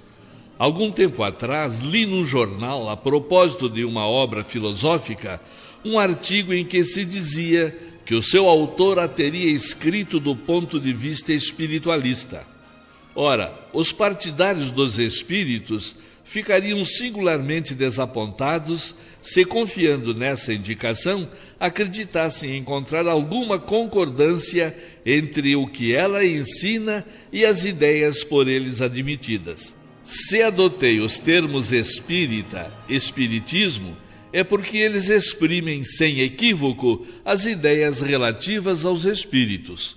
Algum tempo atrás, li num jornal, a propósito de uma obra filosófica, um artigo em que se dizia que o seu autor a teria escrito do ponto de vista espiritualista. Ora, os partidários dos espíritos ficariam singularmente desapontados se, confiando nessa indicação, acreditassem encontrar alguma concordância entre o que ela ensina e as ideias por eles admitidas. Se adotei os termos espírita, espiritismo, é porque eles exprimem sem equívoco as ideias relativas aos espíritos.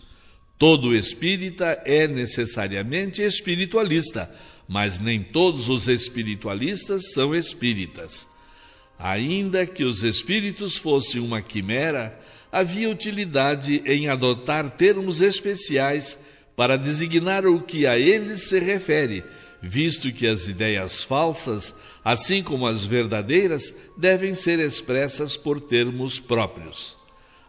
Todo espírita é necessariamente espiritualista, mas nem todos os espiritualistas são espíritas. Ainda que os espíritos fossem uma quimera, havia utilidade em adotar termos especiais para designar o que a eles se refere, visto que as ideias falsas, assim como as verdadeiras, devem ser expressas por termos próprios.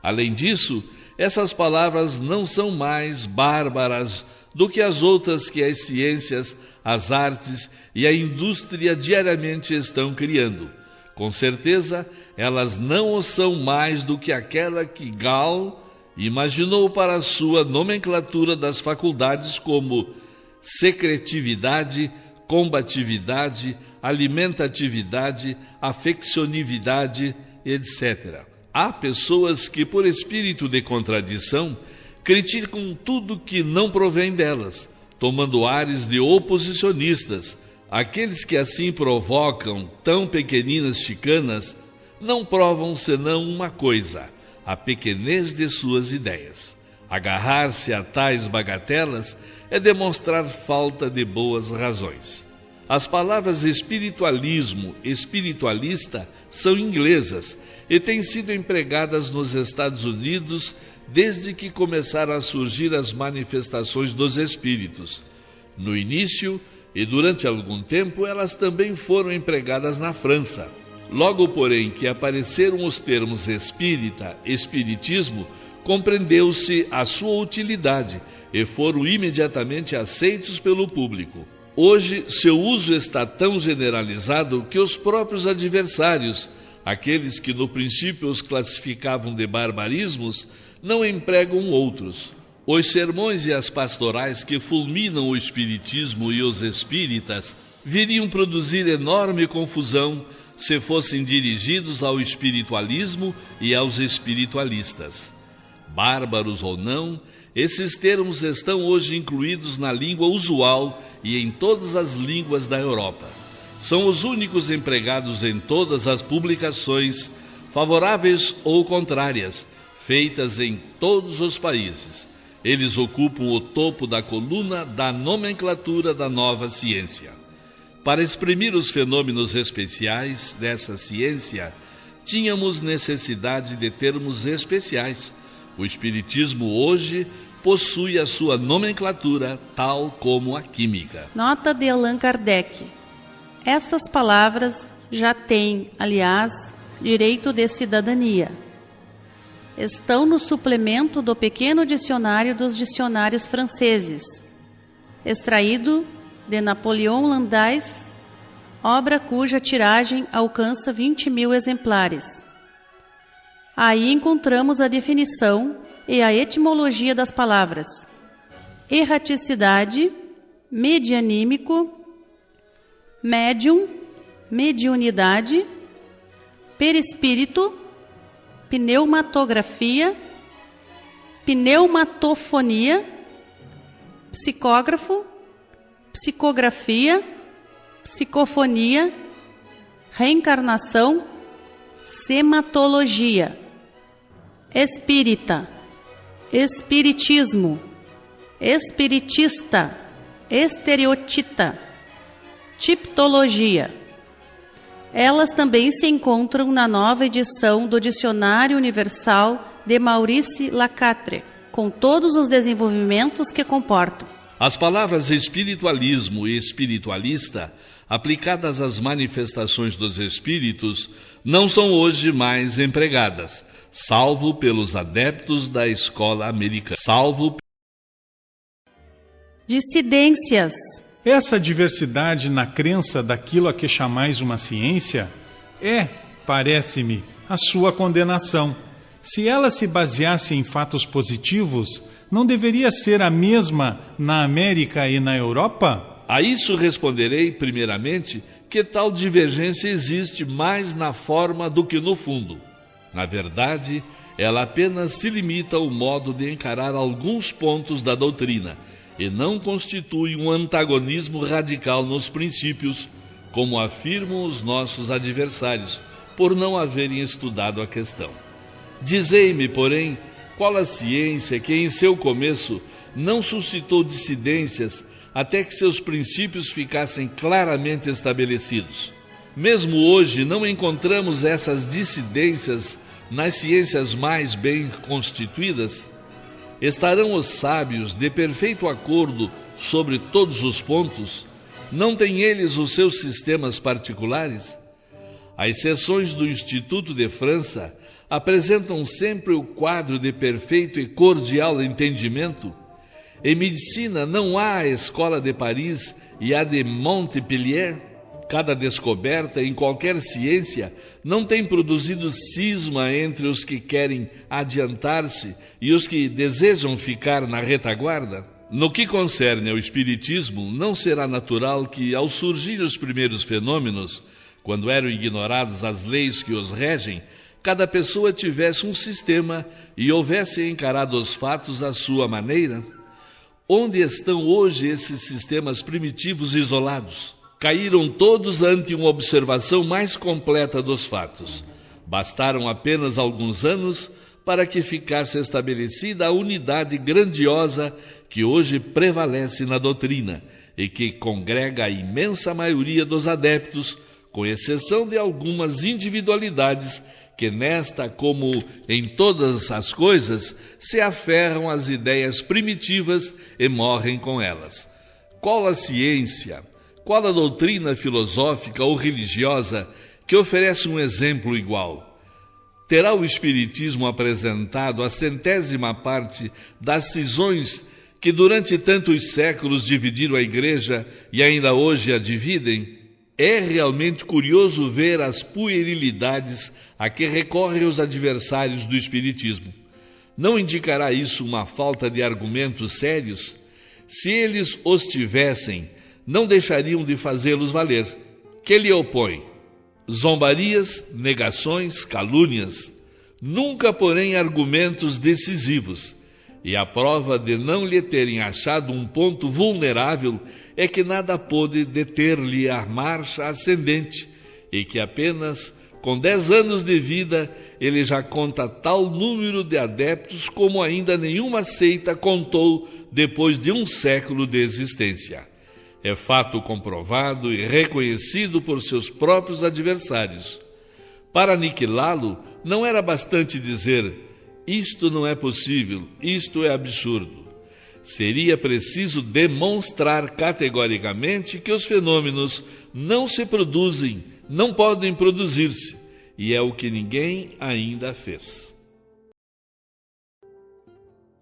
Além disso, essas palavras não são mais bárbaras do que as outras que as ciências, as artes e a indústria diariamente estão criando. Com certeza, elas não o são mais do que aquela que Gall imaginou para a sua nomenclatura das faculdades como secretividade, combatividade, alimentatividade, afeccionividade, etc. Há pessoas que, por espírito de contradição, criticam tudo que não provém delas, tomando ares de oposicionistas. Aqueles que assim provocam tão pequeninas chicanas não provam senão uma coisa: a pequenez de suas ideias. Agarrar-se a tais bagatelas é demonstrar falta de boas razões. As palavras espiritualismo, espiritualista são inglesas e têm sido empregadas nos Estados Unidos desde que começaram a surgir as manifestações dos espíritos. No início e durante algum tempo, elas também foram empregadas na França. Logo, porém, que apareceram os termos espírita, espiritismo, compreendeu-se a sua utilidade e foram imediatamente aceitos pelo público. Hoje, seu uso está tão generalizado que os próprios adversários, Aqueles que no princípio os classificavam de barbarismos não empregam outros. Os sermões e as pastorais que fulminam o espiritismo e os espíritas viriam produzir enorme confusão se fossem dirigidos ao espiritualismo e aos espiritualistas. Bárbaros ou não, esses termos estão hoje incluídos na língua usual e em todas as línguas da Europa. São os únicos empregados em todas as publicações, favoráveis ou contrárias, feitas em todos os países. Eles ocupam o topo da coluna da nomenclatura da nova ciência. Para exprimir os fenômenos especiais dessa ciência, tínhamos necessidade de termos especiais. O Espiritismo hoje possui a sua nomenclatura, tal como a química. Nota de Allan Kardec. Essas palavras já têm, aliás, direito de cidadania. Estão no suplemento do pequeno dicionário dos dicionários franceses, extraído de Napoleon Landais, obra cuja tiragem alcança 20.000 exemplares. Aí encontramos a definição e a etimologia das palavras erraticidade, medianímico, médium, mediunidade, perispírito, pneumatografia, pneumatofonia, psicógrafo, psicografia, psicofonia, reencarnação, sematologia, espírita, espiritismo, espiritista, estereotita, tipologia. Elas também se encontram na nova edição do Dicionário Universal de Maurice Lacatre, com todos os desenvolvimentos que comportam. As palavras espiritualismo e espiritualista, aplicadas às manifestações dos espíritos, não são hoje mais empregadas, salvo pelos adeptos da escola americana. Dissidências. Essa diversidade na crença daquilo a que chamais uma ciência é, parece-me, a sua condenação. Se ela se baseasse em fatos positivos, não deveria ser a mesma na América e na Europa? A isso responderei, primeiramente, que tal divergência existe mais na forma do que no fundo. Na verdade, ela apenas se limita ao modo de encarar alguns pontos da doutrina, e não constitui um antagonismo radical nos princípios, como afirmam os nossos adversários, por não haverem estudado a questão. Dizei-me, porém, qual a ciência que em seu começo não suscitou dissidências até que seus princípios ficassem claramente estabelecidos. Mesmo hoje não encontramos essas dissidências nas ciências mais bem constituídas. Estarão os sábios de perfeito acordo sobre todos os pontos? Não têm eles os seus sistemas particulares? As seções do Instituto de França apresentam sempre o quadro de perfeito e cordial entendimento? Em medicina não há a Escola de Paris e a de Montpellier? Cada descoberta em qualquer ciência não tem produzido cisma entre os que querem adiantar-se e os que desejam ficar na retaguarda? No que concerne ao espiritismo, não será natural que, ao surgir os primeiros fenômenos, quando eram ignoradas as leis que os regem, cada pessoa tivesse um sistema e houvesse encarado os fatos à sua maneira? Onde estão hoje esses sistemas primitivos isolados? Caíram todos ante uma observação mais completa dos fatos. Bastaram apenas alguns anos para que ficasse estabelecida a unidade grandiosa que hoje prevalece na doutrina e que congrega a imensa maioria dos adeptos, com exceção de algumas individualidades que nesta, como em todas as coisas, se aferram às ideias primitivas e morrem com elas. Qual a ciência? Qual a doutrina filosófica ou religiosa que oferece um exemplo igual? Terá o Espiritismo apresentado a 100ª parte das cisões que durante tantos séculos dividiram a Igreja e ainda hoje a dividem? É realmente curioso ver as puerilidades a que recorrem os adversários do Espiritismo. Não indicará isso uma falta de argumentos sérios? Se eles os tivessem, não deixariam de fazê-los valer. Que lhe opõe? Zombarias, negações, calúnias. Nunca, porém, argumentos decisivos. E a prova de não lhe terem achado um ponto vulnerável é que nada pôde deter-lhe a marcha ascendente, e que apenas com 10 anos de vida ele já conta tal número de adeptos como ainda nenhuma seita contou depois de 1 século de existência. É fato comprovado e reconhecido por seus próprios adversários. Para aniquilá-lo, não era bastante dizer: isto não é possível, isto é absurdo. Seria preciso demonstrar categoricamente que os fenômenos não se produzem, não podem produzir-se, e é o que ninguém ainda fez.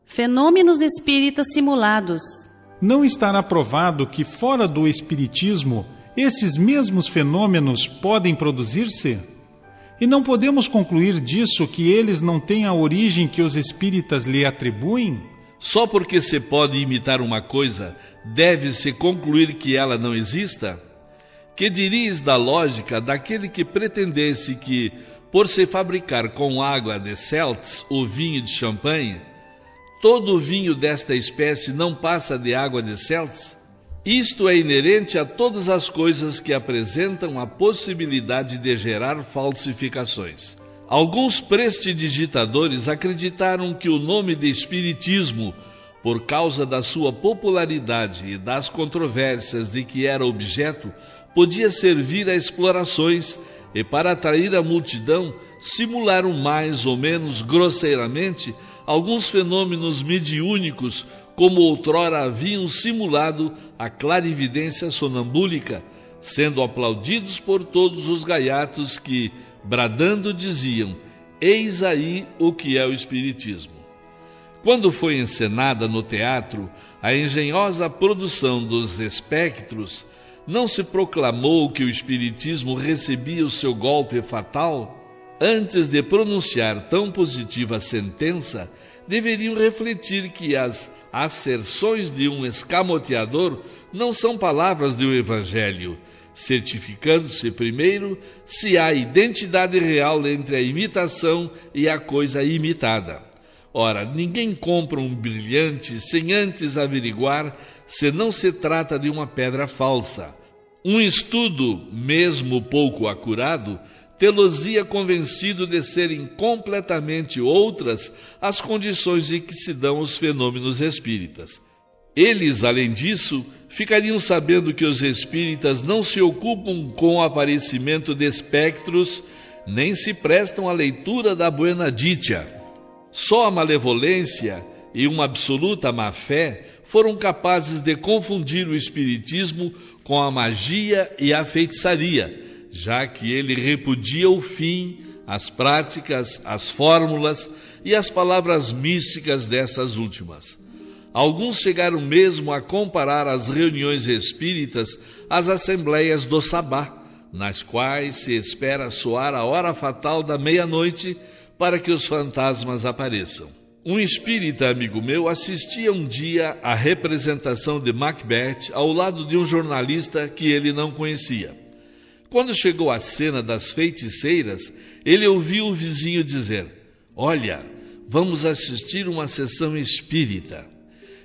Fenômenos espíritas simulados. Não estará provado que fora do espiritismo esses mesmos fenômenos podem produzir-se? E não podemos concluir disso que eles não têm a origem que os espíritas lhe atribuem? Só porque se pode imitar uma coisa, deve-se concluir que ela não exista? Que dirias da lógica daquele que pretendesse que, por se fabricar com água de Celtes o vinho de champanhe, todo o vinho desta espécie não passa de água de Celtes? Isto é inerente a todas as coisas que apresentam a possibilidade de gerar falsificações. Alguns prestidigitadores acreditaram que o nome de espiritismo, por causa da sua popularidade e das controvérsias de que era objeto, podia servir a explorações e, para atrair a multidão, simularam mais ou menos grosseiramente alguns fenômenos mediúnicos, como outrora haviam simulado a clarividência sonambúlica, sendo aplaudidos por todos os gaiatos que, bradando, diziam: eis aí o que é o espiritismo. Quando foi encenada no teatro a engenhosa produção dos espectros, não se proclamou que o espiritismo recebia o seu golpe fatal? Antes de pronunciar tão positiva sentença, deveriam refletir que as asserções de um escamoteador não são palavras do Evangelho, certificando-se primeiro se há identidade real entre a imitação e a coisa imitada. Ora, ninguém compra um brilhante sem antes averiguar se não se trata de uma pedra falsa. Um estudo, mesmo pouco acurado, tê-los-ia convencido de serem completamente outras as condições em que se dão os fenômenos espíritas. Eles, além disso, ficariam sabendo que os espíritas não se ocupam com o aparecimento de espectros, nem se prestam à leitura da Buena Dicha. Só a malevolência e uma absoluta má-fé foram capazes de confundir o espiritismo com a magia e a feitiçaria, já que ele repudia o fim, as práticas, as fórmulas e as palavras místicas dessas últimas. Alguns chegaram mesmo a comparar as reuniões espíritas às assembleias do sabá, nas quais se espera soar a hora fatal da meia-noite para que os fantasmas apareçam. Um espírita amigo meu assistia um dia à representação de Macbeth ao lado de um jornalista que ele não conhecia. Quando chegou à cena das feiticeiras, ele ouviu o vizinho dizer: olha, vamos assistir uma sessão espírita.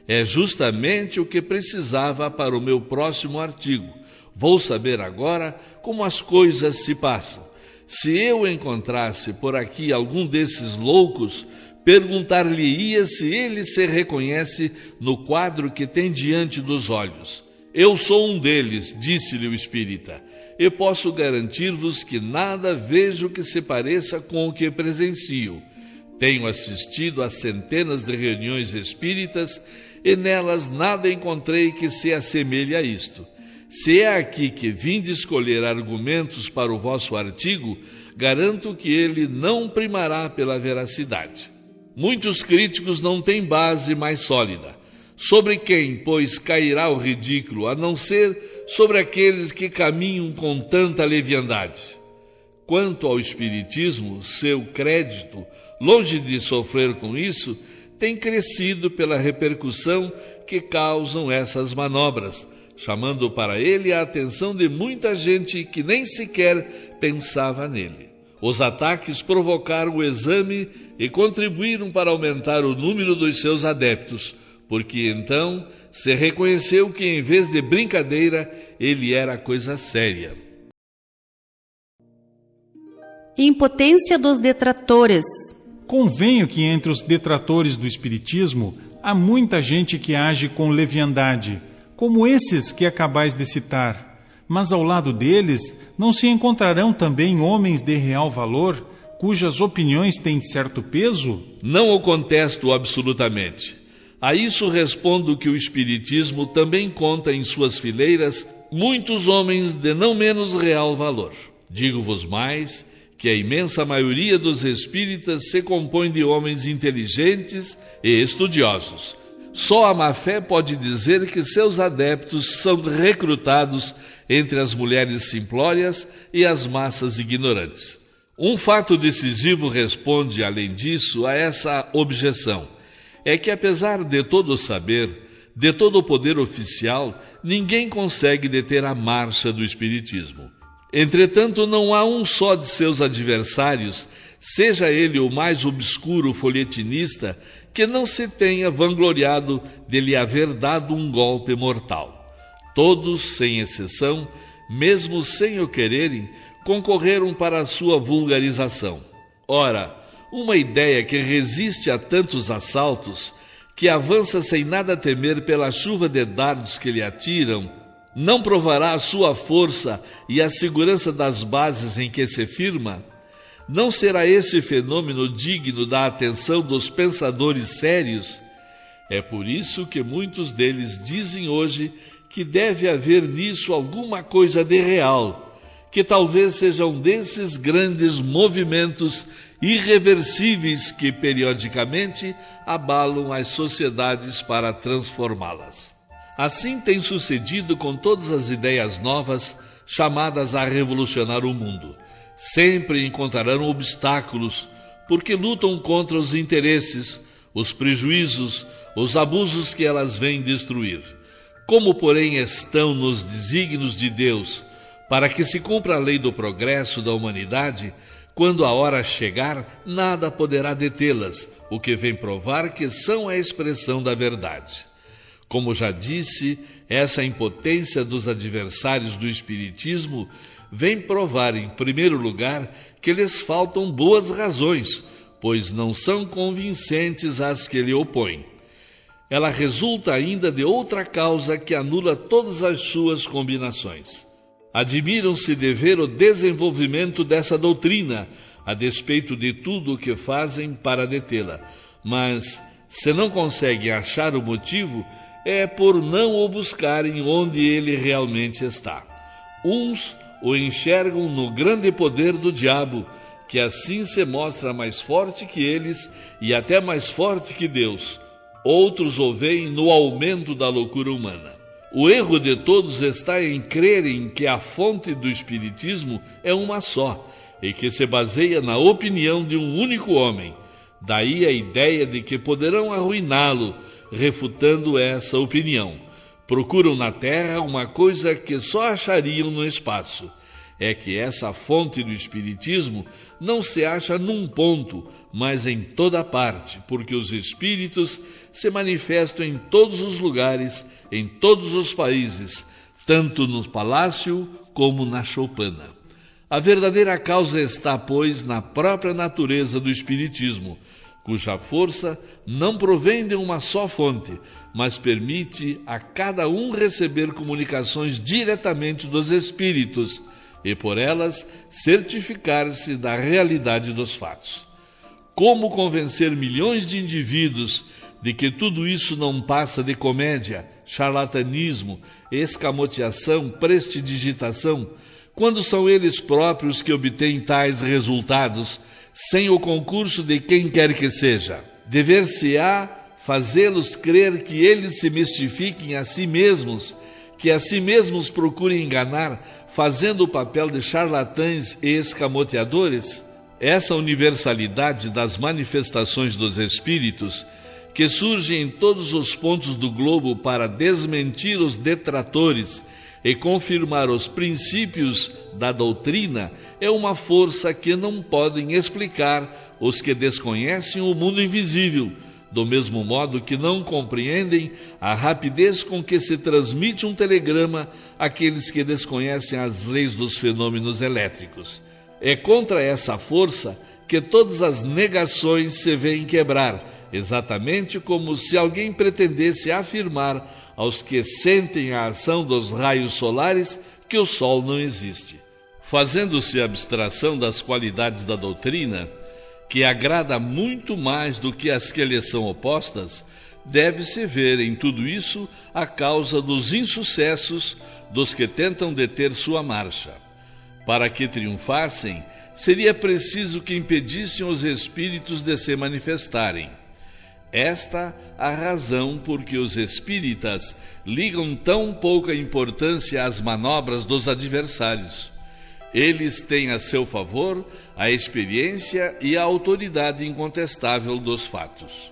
É justamente o que precisava para o meu próximo artigo. Vou saber agora como as coisas se passam. Se eu encontrasse por aqui algum desses loucos, perguntar-lhe-ia se ele se reconhece no quadro que tem diante dos olhos. Eu sou um deles, disse-lhe o espírita, e posso garantir-vos que nada vejo que se pareça com o que presencio. Tenho assistido a centenas de reuniões espíritas e nelas nada encontrei que se assemelhe a isto. Se é aqui que vim de escolher argumentos para o vosso artigo, garanto que ele não primará pela veracidade. Muitos críticos não têm base mais sólida. Sobre quem, pois, cairá o ridículo, a não ser sobre aqueles que caminham com tanta leviandade? Quanto ao Espiritismo, seu crédito, longe de sofrer com isso, tem crescido pela repercussão que causam essas manobras, chamando para ele a atenção de muita gente que nem sequer pensava nele. Os ataques provocaram o exame e contribuíram para aumentar o número dos seus adeptos, porque então se reconheceu que em vez de brincadeira, ele era coisa séria. Impotência dos detratores. Convenho que entre os detratores do Espiritismo há muita gente que age com leviandade, como esses que acabais de citar. Mas ao lado deles não se encontrarão também homens de real valor, cujas opiniões têm certo peso? Não o contesto absolutamente. A isso respondo que o Espiritismo também conta em suas fileiras muitos homens de não menos real valor. Digo-vos mais que a imensa maioria dos espíritas se compõe de homens inteligentes e estudiosos. Só a má-fé pode dizer que seus adeptos são recrutados entre as mulheres simplórias e as massas ignorantes. Um fato decisivo responde, além disso, a essa objeção. É que apesar de todo o saber, de todo o poder oficial, ninguém consegue deter a marcha do Espiritismo. Entretanto, não há um só de seus adversários, seja ele o mais obscuro folhetinista, que não se tenha vangloriado de lhe haver dado um golpe mortal. Todos, sem exceção, mesmo sem o quererem, concorreram para a sua vulgarização. Ora, uma ideia que resiste a tantos assaltos, que avança sem nada temer pela chuva de dardos que lhe atiram, não provará a sua força e a segurança das bases em que se firma? Não será esse fenômeno digno da atenção dos pensadores sérios? É por isso que muitos deles dizem hoje que deve haver nisso alguma coisa de real, que talvez seja um desses grandes movimentos irreversíveis que periodicamente abalam as sociedades para transformá-las. Assim tem sucedido com todas as ideias novas chamadas a revolucionar o mundo. Sempre encontrarão obstáculos, porque lutam contra os interesses, os prejuízos, os abusos que elas vêm destruir. Como, porém, estão nos desígnios de Deus, para que se cumpra a lei do progresso da humanidade, quando a hora chegar, nada poderá detê-las, o que vem provar que são a expressão da verdade. Como já disse, essa impotência dos adversários do Espiritismo vem provar, em primeiro lugar, que lhes faltam boas razões, pois não são convincentes as que lhe opõem. Ela resulta ainda de outra causa que anula todas as suas combinações. Admiram-se de ver o desenvolvimento dessa doutrina, a despeito de tudo o que fazem para detê-la, mas, se não conseguem achar o motivo, é por não o buscarem onde ele realmente está. Uns o enxergam no grande poder do diabo, que assim se mostra mais forte que eles e até mais forte que Deus. Outros o veem no aumento da loucura humana. O erro de todos está em crerem que a fonte do Espiritismo é uma só e que se baseia na opinião de um único homem. Daí a ideia de que poderão arruiná-lo, refutando essa opinião. Procuram na Terra uma coisa que só achariam no espaço. É que essa fonte do Espiritismo não se acha num ponto, mas em toda parte, porque os espíritos se manifestam em todos os lugares, em todos os países, tanto no palácio como na choupana. A verdadeira causa está, pois, na própria natureza do Espiritismo, cuja força não provém de uma só fonte, mas permite a cada um receber comunicações diretamente dos espíritos e, por elas, certificar-se da realidade dos fatos. Como convencer milhões de indivíduos de que tudo isso não passa de comédia, charlatanismo, escamoteação, prestidigitação, quando são eles próprios que obtêm tais resultados, sem o concurso de quem quer que seja? Dever-se-á fazê-los crer que eles se mistifiquem a si mesmos, que a si mesmos procurem enganar, fazendo o papel de charlatães e escamoteadores? Essa universalidade das manifestações dos espíritos, que surgem em todos os pontos do globo para desmentir os detratores e confirmar os princípios da doutrina, é uma força que não podem explicar os que desconhecem o mundo invisível, do mesmo modo que não compreendem a rapidez com que se transmite um telegrama àqueles que desconhecem as leis dos fenômenos elétricos. É contra essa força que todas as negações se veem quebrar, exatamente como se alguém pretendesse afirmar aos que sentem a ação dos raios solares que o Sol não existe. Fazendo-se abstração das qualidades da doutrina, que agrada muito mais do que as que lhe são opostas, deve-se ver em tudo isso a causa dos insucessos dos que tentam deter sua marcha. Para que triunfassem, seria preciso que impedissem os espíritos de se manifestarem. Esta a razão por que os espíritas ligam tão pouca importância às manobras dos adversários. Eles têm a seu favor a experiência e a autoridade incontestável dos fatos.